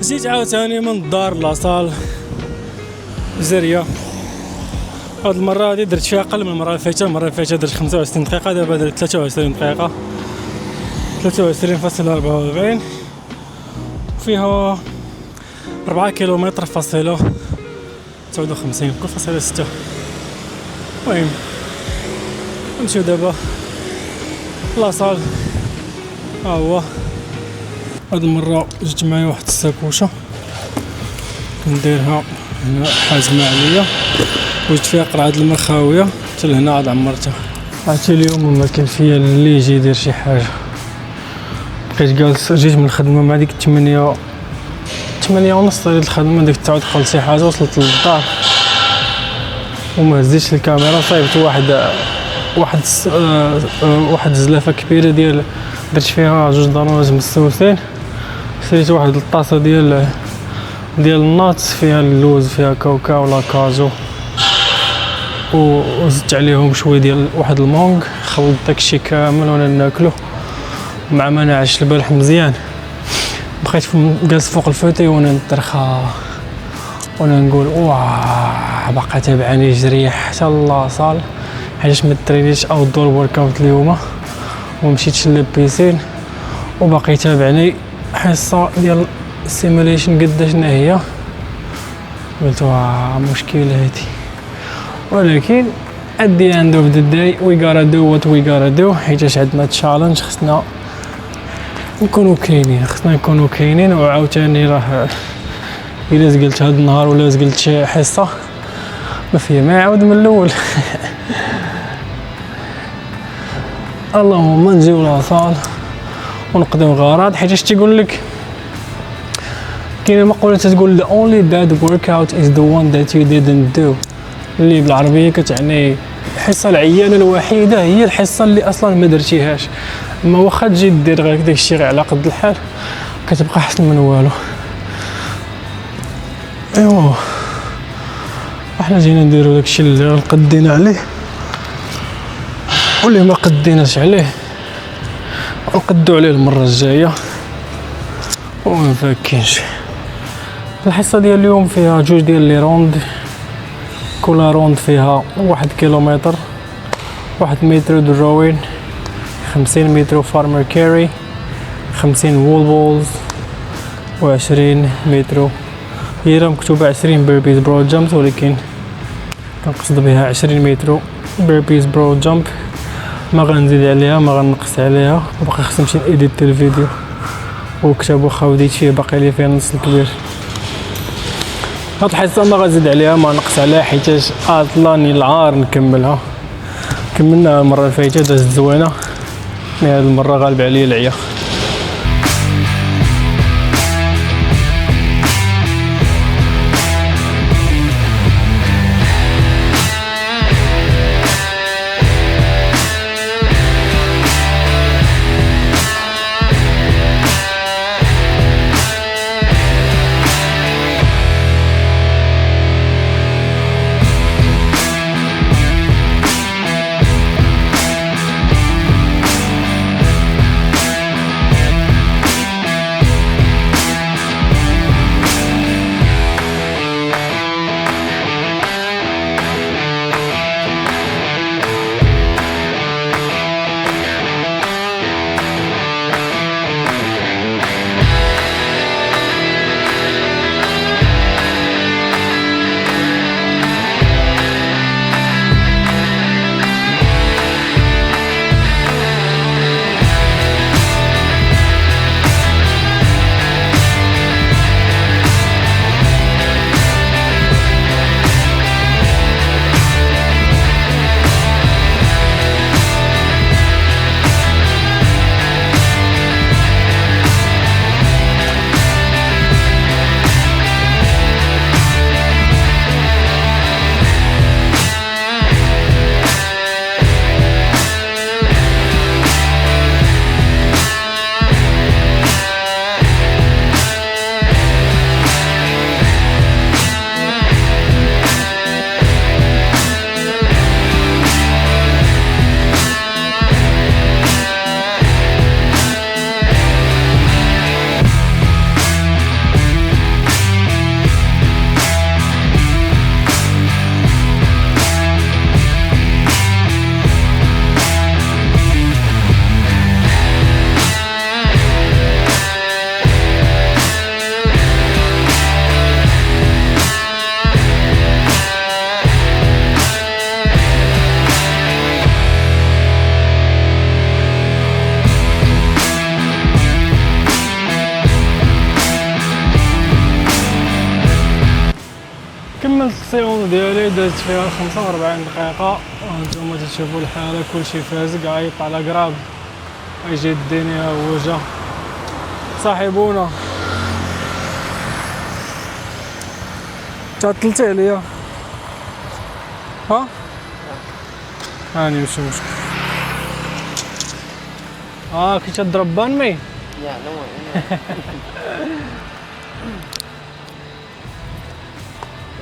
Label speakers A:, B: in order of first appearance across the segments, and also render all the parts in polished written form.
A: جيت عاوتاني من الدار لاصال زرية. هاد المرة هادي درت فيها أقل من المرة اللي فايتة. المرة اللي فايتة درت 25 دقيقة، دابا درت 23 دقيقة، 23.44. فيها 4 كيلومتر فاصلة 59 كل فاصلة 6. المهم نمشيو دابا لاصال. ها هو هاد المرة جبت معايا واحد الساكوشة كنديرها هنا حازمة عليا، وجدت فيها قرعة الماء خاوية حتى لهنا عاد عمرتها. عرفتي اليوم ما كان فيا اللي يجي يدير شي حاجة، بقيت جالس. جيت من الخدمة مع ديك 8 ونص طريت الخدمة، ديك تعاود قلت شي حاجة، وصلت للدار وما هزيتش الكاميرا. صايبت واحد الزلافة كبيرة ديال درت فيها 2 ضرورات مسوسين. شريت واحد الطاسة ديال النات فيها اللوز، فيها كاوكاو ولا كاجو، وزدت عليهم شويه ديال واحد المونغ. خلطت داكشي كامل وانا ناكلو مع مناعش البارح مزيان. بقيت جالس فوق الفوتي وانا نترخى وانا نقول واه باقا تابعاني جريه حتى لاصال، حيتاش ما ترينيش او دور ورك اوت اليوم ومشيتش للبيسين، وباقي تابعني حصه ديال السيموليشن قداش هي. قلت واه مشكله هادي، ولكن at the end of the day we gotta do what we gotta do. حيتاش عندنا تشالنج، خصنا نكونوا كاينين. وعاوتاني راه الا زقلت هاد النهار ولا زقلت شي حصه ما فيها ما يعاود من الاول. اللهم نجيو لاصال ونقضيو غراض. حيتاش تيقول لك كاينه مقوله تقول the only bad workout is the one that you didn't do، اللي بالعربيه كتعني الحصه العيانه الوحيده هي الحصه اللي اصلا ما درتيهاش. اما واخا تجي دير غير داكشي غير على قد الحال كتبقى احسن من والو. ايوا احنا جينا نديرو داكشي اللي قدينا عليه، واللي ما قديناش عليه نقدو عليه المره الجايه وما فاكينش. الحصه ديال اليوم فيها 2 ديال لي روند، كل روند فيها 1 كيلومتر، 1 متر دروين، 50 متر فارمر كاري، 50 وول بولز، و20 متر هي راه مكتوبه 20 بيربيز برو جامب، ولكن كنقصد بها 20 متر بيربيز برو جامب. ما غنزيد عليها ما غنقص عليها، وباقي خصني نمشي نيديت الفيديو وكتاب واخا وديت فيه باقي لي فيه نص كبير. هاد الحصه ما غنزيد عليها ما نقص عليها حيتاش عطلاني العار نكملها. كملنا المره اللي فايته دازت زوينه، مي هاد المره غالب عليا العيا. كملت السيونس ديالي دازت فيها 45 دقيقة. هانتوما تشوفوا الحالة كلشي فازق عيط على قراب يجي يديني ها هو جا صاحبونا تعطلتي عليا ها هاني ماشي مشكل كي تضرب بانمي
B: Yeah, no one.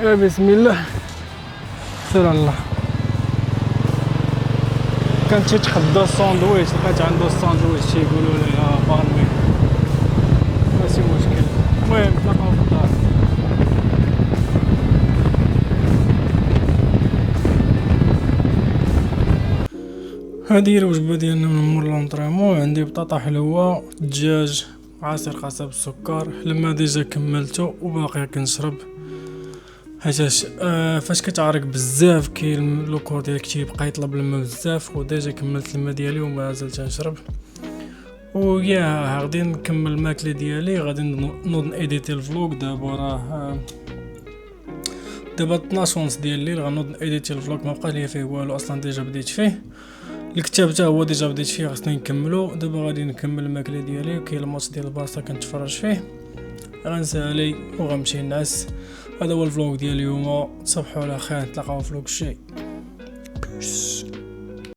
A: يا بسم الله سير الله. كانت تيتخدى الساندويتش لقيت عنده الساندويتش تيقولوا ليه بانمي ماشي مشكل. المهم نتلاقاو في الدار. هذه هي الوجبه ديالنا من مور لونطريمون. عندي بطاطا حلوه دجاج عصير قصب بالسكر. لما ديجا كملته وباقي كنشرب حيتاش فاش كتعرق بزاف كي لوكور ديالك تيبقى يطلب الماء بزاف وديجا كملت الماء ديالي ومازال تنشرب. ويا غادي نكمل الماكله ديالي غادي نوض اديتي الفلوق. دابا 12 ونص ديال الليل غنوض اديتي الفلوق. ما بقى ليا فيه والو اصلا ديجا بديت فيه. الكتاب حتى هو ديجا بديت فيه خاصني نكملو. دابا غادي نكمل الماكله ديالي وكاين الماتش ديال البارسا كنتفرج فيه غنسالي وغنمشي نعس. هذا هو الفلوق ديال اليوم. تصبحوا على خير نتلاقاو في فلوق الجاي. بيس.